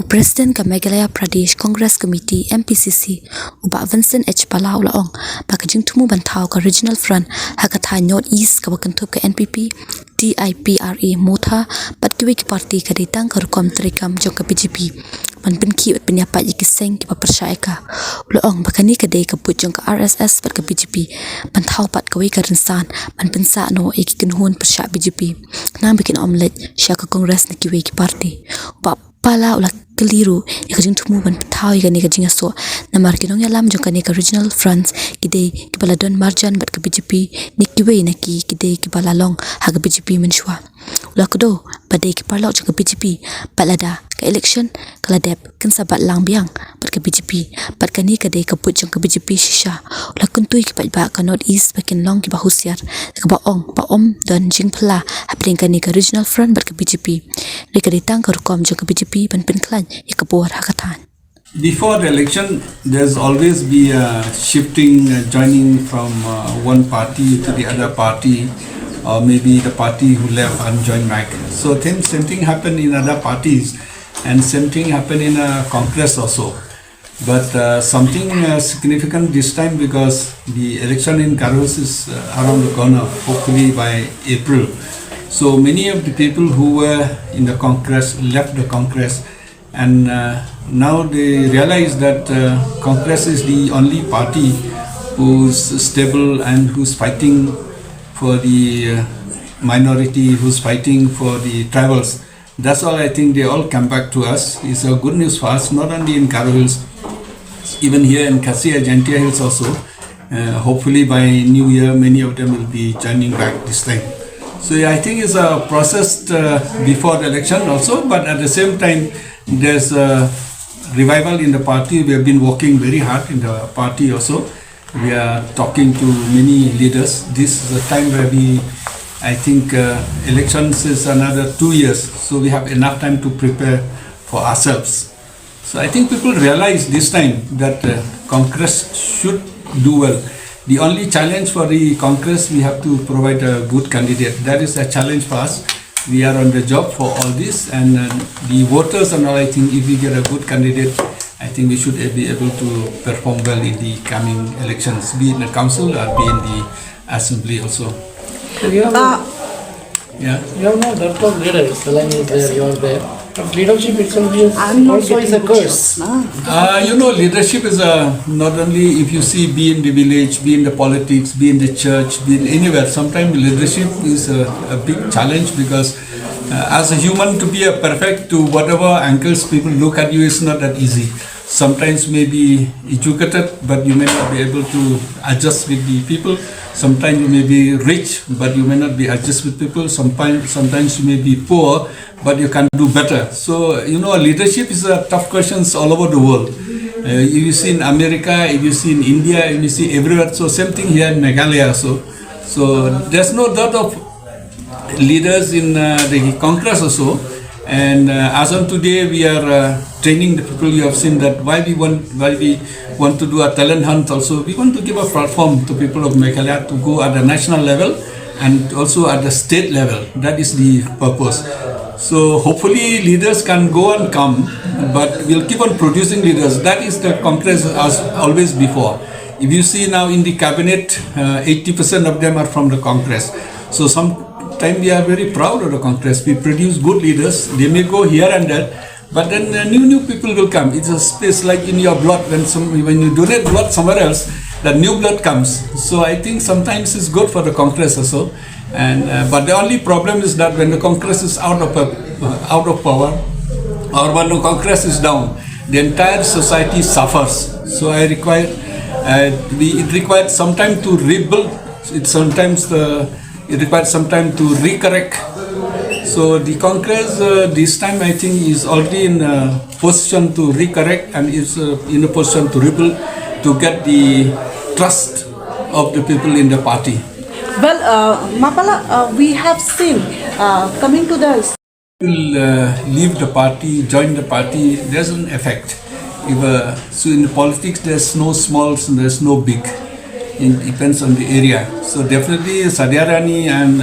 Presiden ka Meghalaya Pradesh Congress Committee MPCC uba Vincent H Palau laong baka jingthmu banthaw ka Regional Front hakatha North East ka wakantup ka NPP DIPRE motha patkiwi ki parti ka ditang ka rukom trikam jok ka BJP manpinki at pinyapa ikiseng ki papersyai ka laong baka ni ka day ka buit jong ka RSS pat ka BJP banthaw pat kawi ka rinsan manpinsa no ikikinhun persya BJP nang bikin omelet siya ka Congress na kiwi ki parti uba pala ulah keliru ya kajing tumu ban petaw ya ni kajing aso na markinong ya lam jong ka Regional Fronts kidai kibala don marjan bat ka BJP ni kiwe na ki kidai kibala long ha ka BJP menshwa ulah kudo badai ki parlau jong ka BJP balada ka election kaladep kan sabat lang biang bat ka BJP bat ka ni kadai ka put jong ka BJP shisha ulah kuntui ki ba ka North East bakin long ki bahusiar ka baong paom dan jingpla hapling ka ni ka Regional Front bat ka BJP reka ditang ka rukom jong ka BJP ban penklan ikabuar hakatan. Before the election, there's always be a shifting, joining from one party to the other party, or maybe the party who left and joined back. So same thing happened in other parties, and same thing happened in Congress also. But something significant this time because the election in Karus is around the corner, hopefully by April. So many of the people who were in the Congress left the Congress. And now they realize that Congress is the only party who's stable and who's fighting for the minority, who's fighting for the tribals. That's all I think they all come back to us. It's a good news for us, not only in Karo Hills, even here in Kasia, Jantia Hills also. Hopefully by New Year, many of them will be joining back this time. So yeah, I think it's a process before the election also, but at the same time, there's a revival in the party. We have been working very hard in the party also. We are talking to many leaders. This is a time where I think elections is another 2 years. So we have enough time to prepare for ourselves. So I think people realize this time that Congress should do well. The only challenge for the Congress, we have to provide a good candidate. That is a challenge for us. We are on the job for all this, and the voters and all, I think if we get a good candidate, I think we should be able to perform well in the coming elections, be in the council or be in the assembly also. You have no doubt of leaders. The line is there, you are there. But leadership itself is a curse. Leadership is not only if you see be in the village, be in the politics, be in the church, be in anywhere. Sometimes leadership is a big challenge because as a human to be a perfect to whatever angles people look at you is not that easy. Sometimes you may be educated, but you may not be able to adjust with the people. Sometimes you may be rich, but you may not be adjust with people. Sometimes you may be poor, but you can do better. So, leadership is a tough question all over the world. If you see in America, if you see in India, if you see everywhere. So same thing here in Meghalaya. So there's no doubt of leaders in the Congress also. And as on today, we are training the people. You have seen that why we want to do a talent hunt also. We want to give a platform to people of Meghalaya to go at the national level and also at the state level. That is the purpose. So hopefully leaders can go and come, but we'll keep on producing leaders. That is the Congress as always before. If you see now in the cabinet, 80% of them are from the Congress. So sometimes we are very proud of the Congress. We produce good leaders. They may go here and there, but then new people will come. It's a space like in your blood. When you donate blood somewhere else, the new blood comes. So I think sometimes it's good for the Congress also. But the only problem is that when the Congress is out of power, or when the Congress is down, the entire society suffers. So it requires some time to rebuild. It requires some time to recorrect. So the Congress this time I think is already in a position to recorrect and is in a position to rebuild to get the trust of the people in the party. Well, Mapala, we have seen coming to the... People leave the party, join the party, there's an effect. So in politics, there's no smalls and there's no big. It depends on the area. So definitely Sadia Rani and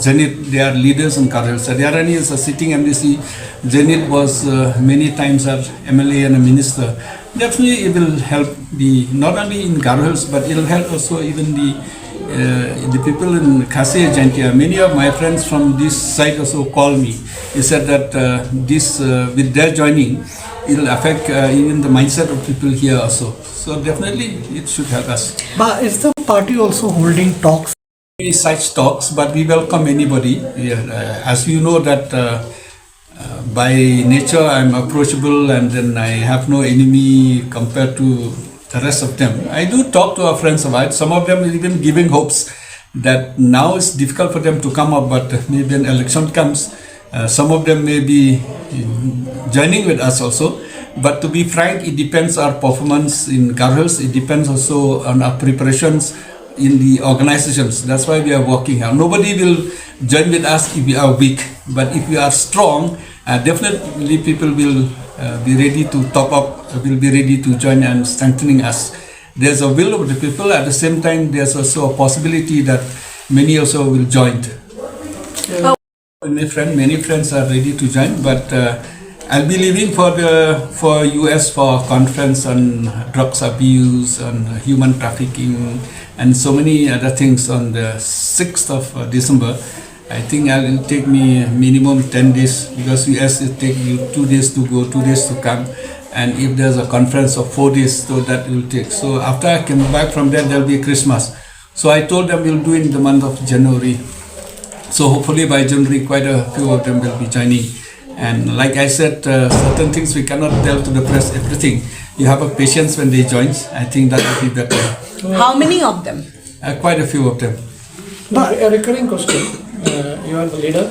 Zenith, they are leaders in Karhal. Sadia Rani is a sitting MDC. Zenith was many times our MLA and a minister. Definitely it will help the not only in Garhals but it will help also even the people in Khasi Jantia. Many of my friends from this side also called me. They said that this with their joining, it will affect even the mindset of people here also. So definitely it should help us. But is the party also holding talks? Such talks, but we welcome anybody. As you know that. By nature I'm approachable and then I have no enemy compared to the rest of them. I do talk to our friends about it. Some of them even giving hopes that now it's difficult for them to come up, but maybe when election comes, some of them may be joining with us also. But to be frank, it depends our performance in Garhals. It depends also on our preparations in the organizations. That's why we are working hard. Nobody will join with us if we are weak, but if we are strong, definitely people will be ready to top up, will be ready to join and strengthening us. There's a will of the people. At the same time, there's also a possibility that many also will join. Many friends are ready to join, but I'll be leaving for US for a conference on drugs abuse, on human trafficking, and so many other things on the 6th of December. I think it will take me minimum 10 days because US will take you 2 days to go, 2 days to come, and if there's a conference of 4 days, so that will take. So after I come back from there, there will be Christmas. So I told them we'll do it in the month of January. So hopefully by January, quite a few of them will be joining. And like I said, certain things we cannot tell to the press everything. You have a patience when they join. I think that will be better. How many of them? Quite a few of them. But a recurring question. You are the leader.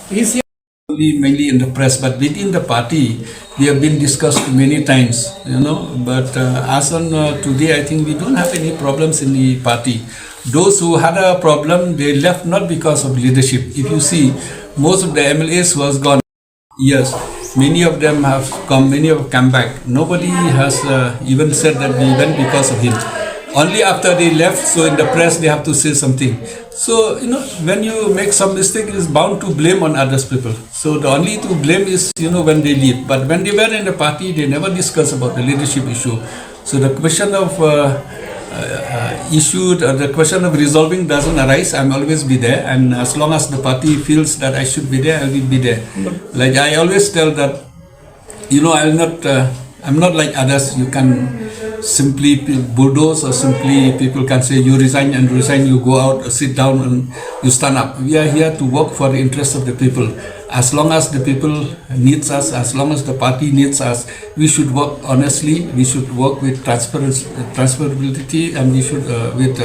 Is your Mainly in the press, but within the party, we have been discussed many times, But as on today, I think we don't have any problems in the party. Those who had a problem, they left not because of leadership. If you see, most of the MLAs who has gone, yes, many of them have come, many have come back. Nobody has even said that we went because of him. Only after they left, so in the press they have to say something. So, when you make some mistake, it is bound to blame on others people. So the only to blame is, when they leave. But when they were in the party, they never discuss about the leadership issue. So the question of the question of resolving doesn't arise. I'm always be there, and as long as the party feels that I should be there, I will be there. Like I always tell that, I'm not like others. You can simply bulldoze, or simply people can say you resign, you go out, or sit down and you stand up. We are here to work for the interest of the people. As long as the people needs us, as long as the party needs us, we should work honestly, we should work with transparency, and we should with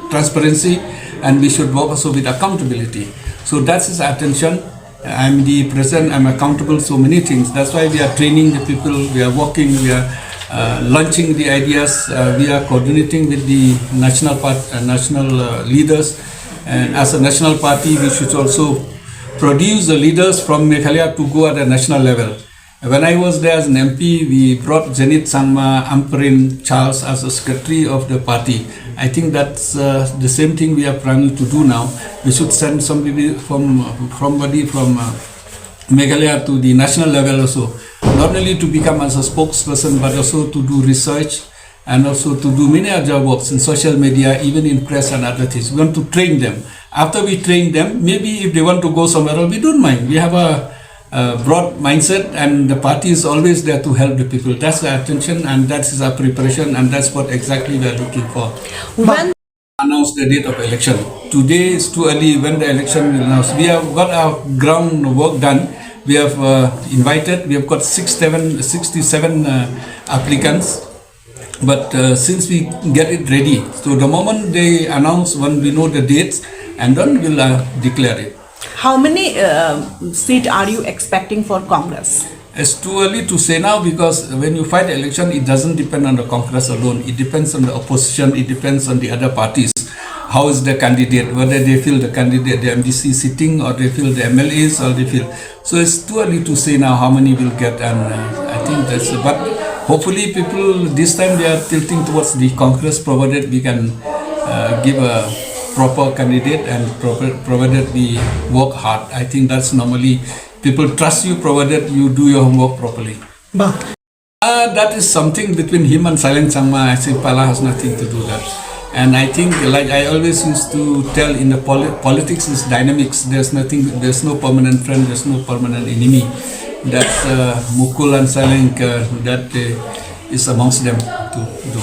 transparency, and we should work also with accountability. So that's his attention. I'm the president, I'm accountable so many things. That's why we are training the people, we are working, we are launching the ideas, we are coordinating with the national leaders, and as a national party we should also produce the leaders from Meghalaya to go at the national level. When I was there as an MP, we brought Zenith Sangma, Amperin, Charles as a secretary of the party. I think that's the same thing we are planning to do now. We should send somebody from Meghalaya to the national level also. Not only to become as a spokesperson, but also to do research and also to do many other works in social media, even in press and other things. We want to train them. After we train them, maybe if they want to go somewhere else, we don't mind. We have a broad mindset, and the party is always there to help the people. That's our attention, and that's our preparation, and that's what exactly we are looking for. When Announce the date of election. Today is too early when the election will announce. We have got our groundwork done. We have invited, we have got 67 applicants, but since we get it ready, so the moment they announce, when we know the dates, and then we'll declare it. how many seats are you expecting for Congress? It's too early to say now, because when you fight the election, it doesn't depend on the Congress alone. It depends on the opposition, it depends on the other parties. How is the candidate, whether they feel the candidate, the MDC sitting, or they feel the MLAs, or they feel. So it's too early to say now how many will get, and I think that's, but hopefully people this time they are tilting towards the Congress, provided we can give a proper candidate and provided we work hard. I think that's normally people trust you provided you do your homework properly. But That is something between him and Silent Changma. I think Pala has nothing to do that. And I think, like I always used to tell, in the politics is dynamics. There's no permanent friend, there's no permanent enemy. That Mukul and Silent, that is amongst them to do.